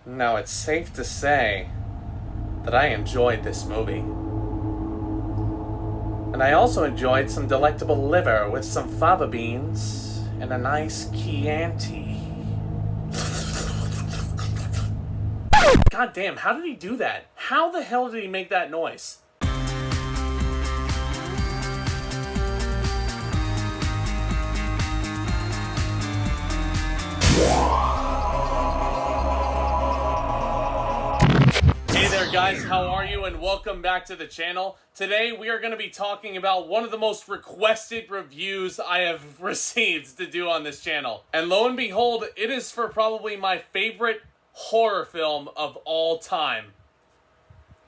Now, it's safe to say that I enjoyed this movie. And I also enjoyed some delectable liver with some fava beans and a nice Chianti. God damn, how did he do that? How the hell did he make that noise? Hey there guys, how are you? And welcome back to the channel. Today we are going to be talking about one of the most requested reviews I have received to do on this channel. And lo and behold, it is for probably my favorite horror film of all time.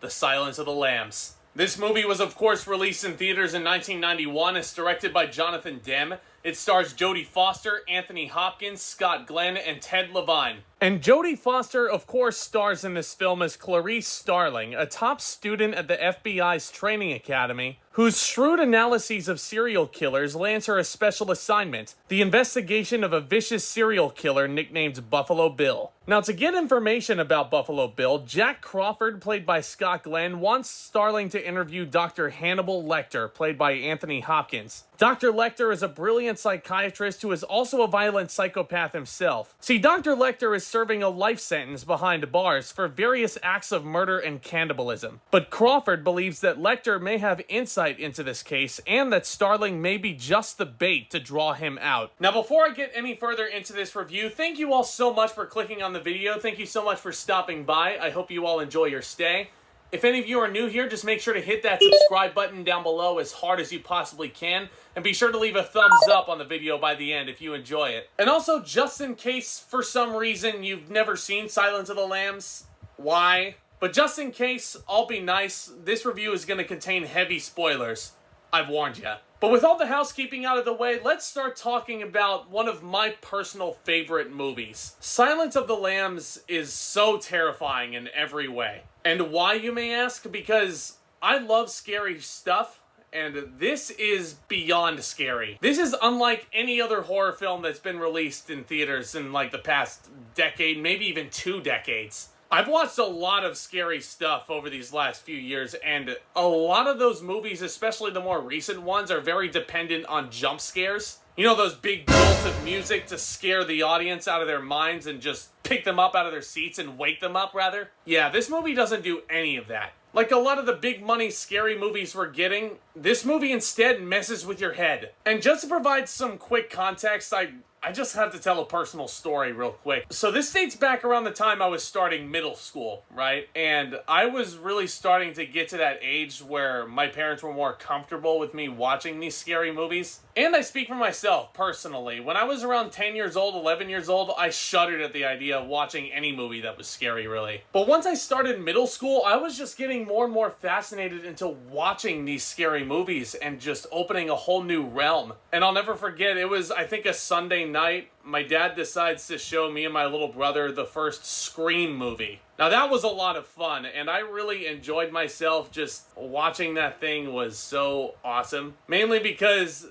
The Silence of the Lambs. This movie was of course released in theaters in 1991. It's directed by Jonathan Demme. It stars Jodie Foster, Anthony Hopkins, Scott Glenn, and Ted Levine. And Jodie Foster, of course, stars in this film as Clarice Starling, a top student at the FBI's training academy, whose shrewd analyses of serial killers lands her a special assignment, the investigation of a vicious serial killer nicknamed Buffalo Bill. Now, to get information about Buffalo Bill, Jack Crawford, played by Scott Glenn, wants Starling to interview Dr. Hannibal Lecter, played by Anthony Hopkins. Dr. Lecter is a brilliant psychiatrist who is also a violent psychopath himself. See, Dr. Lecter is serving a life sentence behind bars for various acts of murder and cannibalism. But Crawford believes that Lecter may have insight into this case and that Starling may be just the bait to draw him out. Now, before I get any further into this review, thank you all so much for clicking on the video. Thank you so much for stopping by. I hope you all enjoy your stay. If any of you are new here, just make sure to hit that subscribe button down below as hard as you possibly can. And be sure to leave a thumbs up on the video by the end if you enjoy it. And also, just in case for some reason you've never seen Silence of the Lambs, why? But just in case, I'll be nice. This review is going to contain heavy spoilers. I've warned ya. But with all the housekeeping out of the way, let's start talking about one of my personal favorite movies. Silence of the Lambs is so terrifying in every way. And why, you may ask? Because I love scary stuff, and this is beyond scary. This is unlike any other horror film that's been released in theaters in like the past decade, maybe even 2 decades. I've watched a lot of scary stuff over these last few years, and a lot of those movies, especially the more recent ones, are very dependent on jump scares. You know, those big jolts of music to scare the audience out of their minds and just pick them up out of their seats and wake them up, rather. Yeah, this movie doesn't do any of that. Like a lot of the big money scary movies we're getting, this movie instead messes with your head. And just to provide some quick context, I just have to tell a personal story real quick. So this dates back around the time I was starting middle school, right? And I was really starting to get to that age where my parents were more comfortable with me watching these scary movies. And I speak for myself, personally. When I was around 10 years old, 11 years old, I shuddered at the idea of watching any movie that was scary, really. But once I started middle school, I was just getting more and more fascinated into watching these scary movies and just opening a whole new realm. And I'll never forget, it was, I think, a Sunday night. My dad decides to show me and my little brother the first Scream movie. Now that was a lot of fun, and I really enjoyed myself. Just watching that thing was so awesome. Mainly because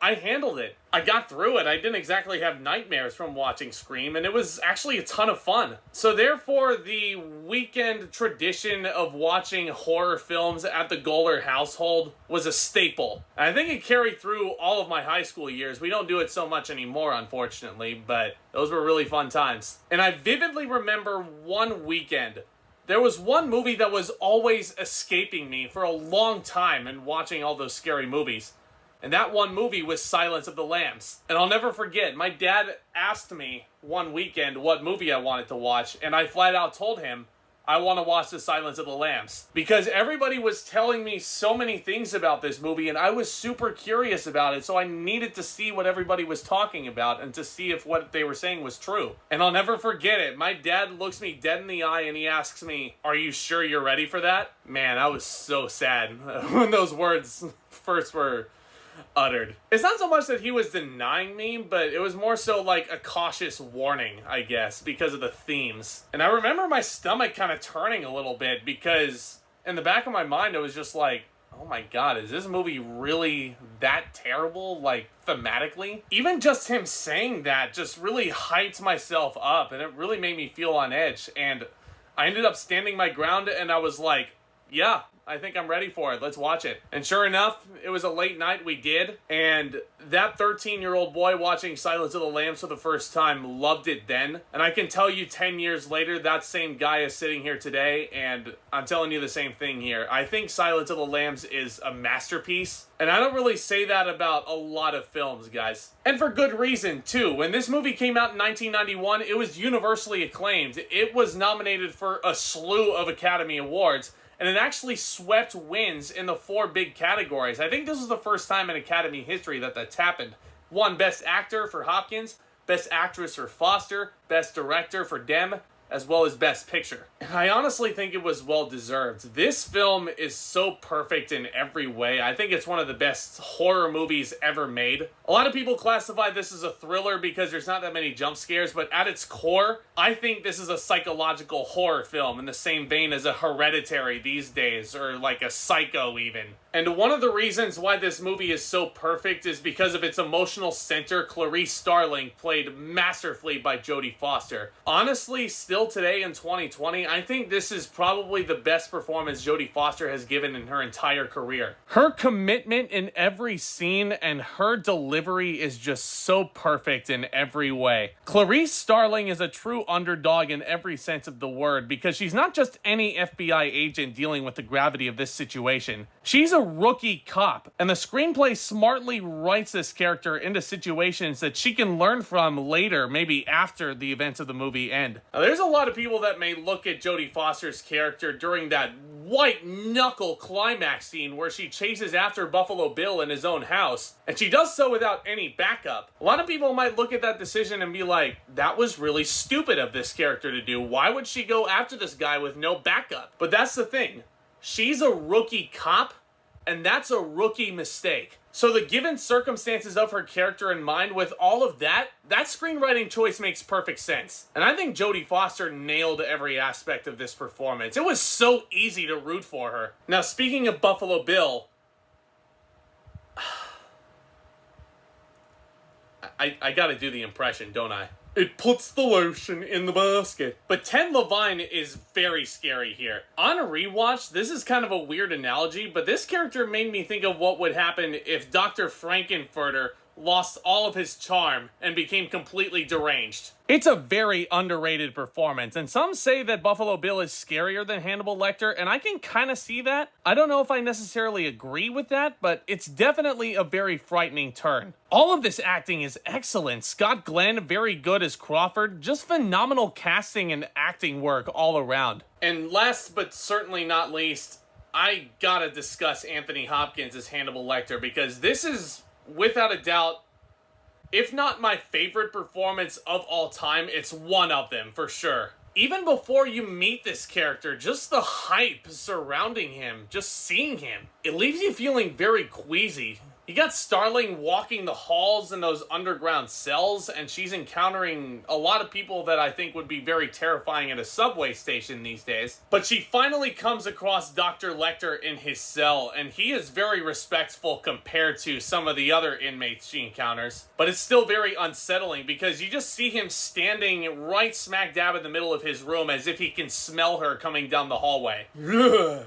I handled it. I got through it. I didn't exactly have nightmares from watching Scream, and it was actually a ton of fun. So therefore, the weekend tradition of watching horror films at the Goller household was a staple. And I think it carried through all of my high school years. We don't do it so much anymore, unfortunately, but those were really fun times. And I vividly remember one weekend. There was one movie that was always escaping me for a long time in watching all those scary movies. And that one movie was Silence of the Lambs. And I'll never forget, my dad asked me one weekend what movie I wanted to watch, and I flat out told him, I want to watch The Silence of the Lambs. Because everybody was telling me so many things about this movie, and I was super curious about it, so I needed to see what everybody was talking about and to see if what they were saying was true. And I'll never forget it. My dad looks me dead in the eye and he asks me, are you sure you're ready for that? Man, I was so sad when those words first were uttered. It's not so much that he was denying me, but it was more so like a cautious warning, I guess, because of the themes. And I remember my stomach kind of turning a little bit because in the back of my mind, it was just like, oh my god, is this movie really that terrible, like, thematically? Even just him saying that just really hyped myself up, and it really made me feel on edge, and I ended up standing my ground, and I was like, yeah, I think I'm ready for it. Let's watch it. And sure enough, it was a late night. We did. And that 13-year-old boy watching Silence of the Lambs for the first time loved it then. And I can tell you 10 years later, that same guy is sitting here today, and I'm telling you the same thing here. I think Silence of the Lambs is a masterpiece. And I don't really say that about a lot of films, guys. And for good reason, too. When this movie came out in 1991, it was universally acclaimed. It was nominated for a slew of Academy Awards, and it actually swept wins in the 4 big categories. I think this was the first time in Academy history that that's happened. Won Best Actor for Hopkins, Best Actress for Foster, Best Director for Demme, as well as Best Picture. And I honestly think it was well deserved. This film is so perfect in every way. I think it's one of the best horror movies ever made. A lot of people classify this as a thriller because there's not that many jump scares, but at its core, I think this is a psychological horror film in the same vein as a Hereditary these days, or like a Psycho even. And one of the reasons why this movie is so perfect is because of its emotional center, Clarice Starling, played masterfully by Jodie Foster. Honestly, still today in 2020, I think this is probably the best performance Jodie Foster has given in her entire career. Her commitment in every scene and her delivery is just so perfect in every way. Clarice Starling is a true underdog in every sense of the word, because she's not just any FBI agent dealing with the gravity of this situation. She's a rookie cop, and the screenplay smartly writes this character into situations that she can learn from later, maybe after the events of the movie end. Now, there's a lot of people that may look at Jodie Foster's character during that white-knuckle climax scene where she chases after Buffalo Bill in his own house, and she does so without any backup. A lot of people might look at that decision and be like, that was really stupid of this character to do. Why would she go after this guy with no backup? But that's the thing. She's a rookie cop, and that's a rookie mistake. So the given circumstances of her character in mind, with all of that, that screenwriting choice makes perfect sense. And I think Jodie Foster nailed every aspect of this performance. It was so easy to root for her. Now, speaking of Buffalo Bill, I gotta do the impression, don't I? It puts the lotion in the basket. But Ted Levine is very scary here. On a rewatch, this is kind of a weird analogy, but this character made me think of what would happen if Dr. Frankenfurter lost all of his charm and became completely deranged. It's a very underrated performance, and some say that Buffalo Bill is scarier than Hannibal Lecter, and I can kind of see that. I don't know if I necessarily agree with that, but it's definitely a very frightening turn. All of this acting is excellent. Scott Glenn, very good as Crawford, just phenomenal casting and acting work all around. And last but certainly not least, I gotta discuss Anthony Hopkins as Hannibal Lecter, because this is, without a doubt, if not my favorite performance of all time, it's one of them for sure. Even before you meet this character, just the hype surrounding him, just seeing him, it leaves you feeling very queasy. You got Starling walking the halls in those underground cells, and she's encountering a lot of people that I think would be very terrifying at a subway station these days. But she finally comes across Dr. Lecter in his cell, and he is very respectful compared to some of the other inmates she encounters. But it's still very unsettling because you just see him standing right smack dab in the middle of his room as if he can smell her coming down the hallway.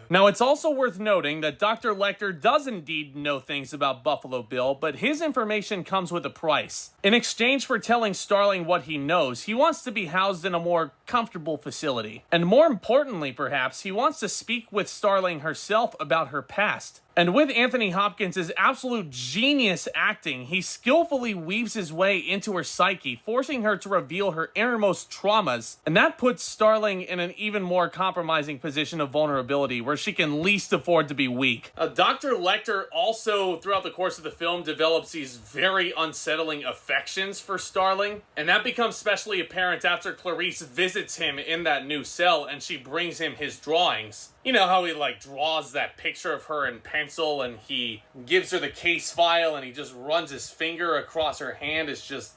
Now, it's also worth noting that Dr. Lecter does indeed know things about Buffalo Bill, but his information comes with a price. In exchange for telling Starling what he knows, he wants to be housed in a more comfortable facility. And more importantly, perhaps, he wants to speak with Starling herself about her past. And with Anthony Hopkins' absolute genius acting, he skillfully weaves his way into her psyche, forcing her to reveal her innermost traumas. And that puts Starling in an even more compromising position of vulnerability, where she can least afford to be weak. Dr. Lecter also, throughout the course of the film, develops these very unsettling affections for Starling. And that becomes especially apparent after Clarice visits him in that new cell and she brings him his drawings. You know how he draws that picture of her in pencil and he gives her the case file and he just runs his finger across her hand. It's just,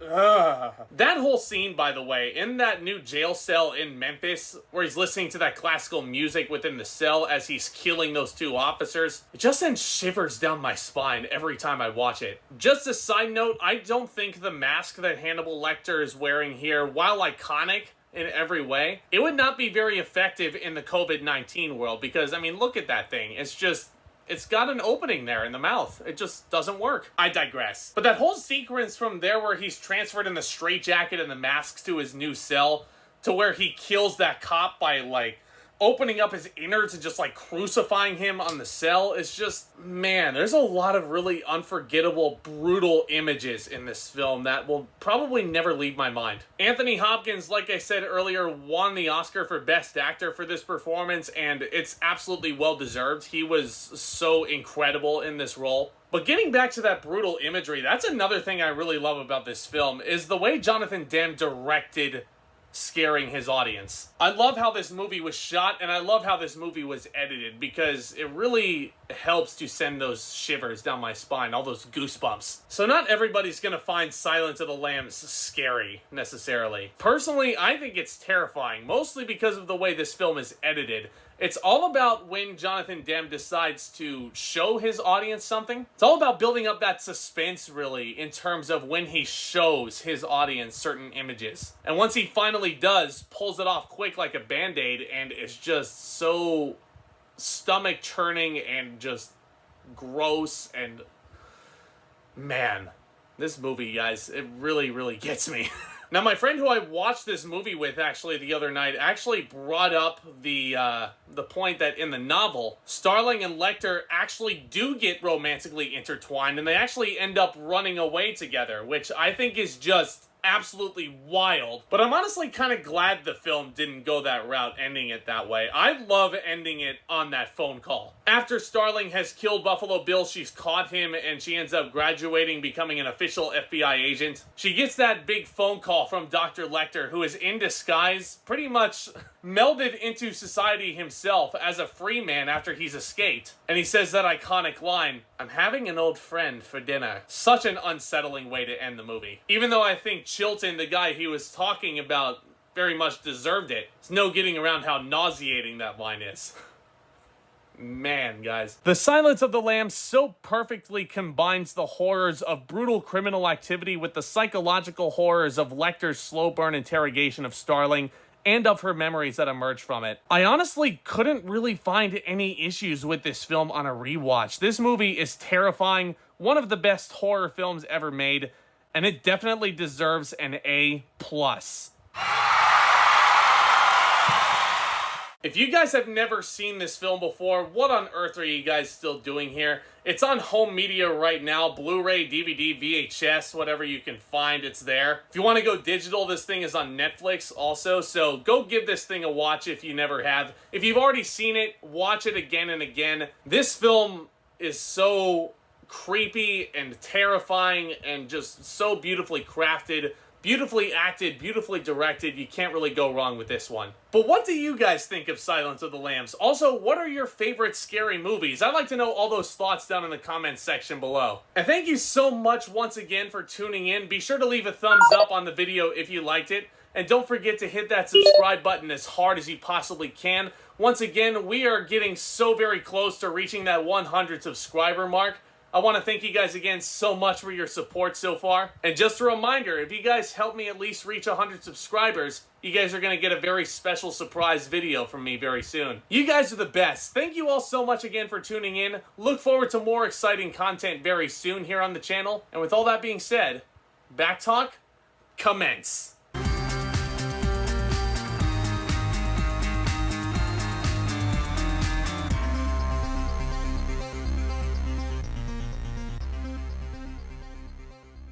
That whole scene, by the way, in that new jail cell in Memphis, where he's listening to that classical music within the cell as he's killing those two officers, it just sends shivers down my spine every time I watch it. Just a side note, I don't think the mask that Hannibal Lecter is wearing here, while iconic in every way, it would not be very effective in the COVID-19 world, because, I mean, look at that thing. It's got an opening there in the mouth. It just doesn't work. I digress. But that whole sequence from there where he's transferred in the straitjacket and the masks to his new cell, to where he kills that cop by, like, opening up his innards and just, like, crucifying him on the cell, is just, man, there's a lot of really unforgettable, brutal images in this film that will probably never leave my mind. Anthony Hopkins, like I said earlier, won the Oscar for Best Actor for this performance, and it's absolutely well-deserved. He was so incredible in this role. But getting back to that brutal imagery, that's another thing I really love about this film, is the way Jonathan Demme directed scaring his audience. I love how this movie was shot, and I love how this movie was edited, because it really helps to send those shivers down my spine, all those goosebumps. So not everybody's gonna find Silence of the Lambs scary, necessarily. Personally, I think it's terrifying, mostly because of the way this film is edited. It's all about when Jonathan Demme decides to show his audience something. It's all about building up that suspense, really, in terms of when he shows his audience certain images. And once he finally does, pulls it off quick like a Band-Aid, and it's just so stomach-churning and just gross, and man, this movie, guys, it really, really gets me. Now, my friend who I watched this movie with, actually, the other night, actually brought up the point that in the novel, Starling and Lecter actually do get romantically intertwined, and they actually end up running away together, which I think is just absolutely wild. But I'm honestly kind of glad the film didn't go that route, ending it that way. I love ending it on that phone call. After Starling has killed Buffalo Bill, she's caught him, and she ends up graduating, becoming an official FBI agent. She gets that big phone call from Dr. Lecter, who is in disguise, pretty much melded into society himself as a free man after he's escaped. And he says that iconic line, "I'm having an old friend for dinner." Such an unsettling way to end the movie. Even though I think Chilton, the guy he was talking about, very much deserved it, there's no getting around how nauseating that line is. Man, guys. The Silence of the Lambs so perfectly combines the horrors of brutal criminal activity with the psychological horrors of Lecter's slow burn interrogation of Starling and of her memories that emerge from it. I honestly couldn't really find any issues with this film on a rewatch. This movie is terrifying, one of the best horror films ever made, and it definitely deserves an A+. If you guys have never seen this film before, what on earth are you guys still doing here? It's on home media right now, Blu-ray, DVD, VHS, whatever you can find, it's there. If you want to go digital, this thing is on Netflix also, so go give this thing a watch if you never have. If you've already seen it, watch it again and again. This film is so creepy and terrifying and just so beautifully crafted, beautifully acted, beautifully directed. You can't really go wrong with this one. But what do you guys think of Silence of the Lambs? Also, what are your favorite scary movies? I'd like to know all those thoughts down in the comments section below. And thank you so much once again for tuning in. Be sure to leave a thumbs up on the video if you liked it. And don't forget to hit that subscribe button as hard as you possibly can. Once again, we are getting so very close to reaching that 100 subscriber mark. I want to thank you guys again so much for your support so far. And just a reminder, if you guys help me at least reach 100 subscribers, you guys are going to get a very special surprise video from me very soon. You guys are the best. Thank you all so much again for tuning in. Look forward to more exciting content very soon here on the channel. And with all that being said, back talk, commence.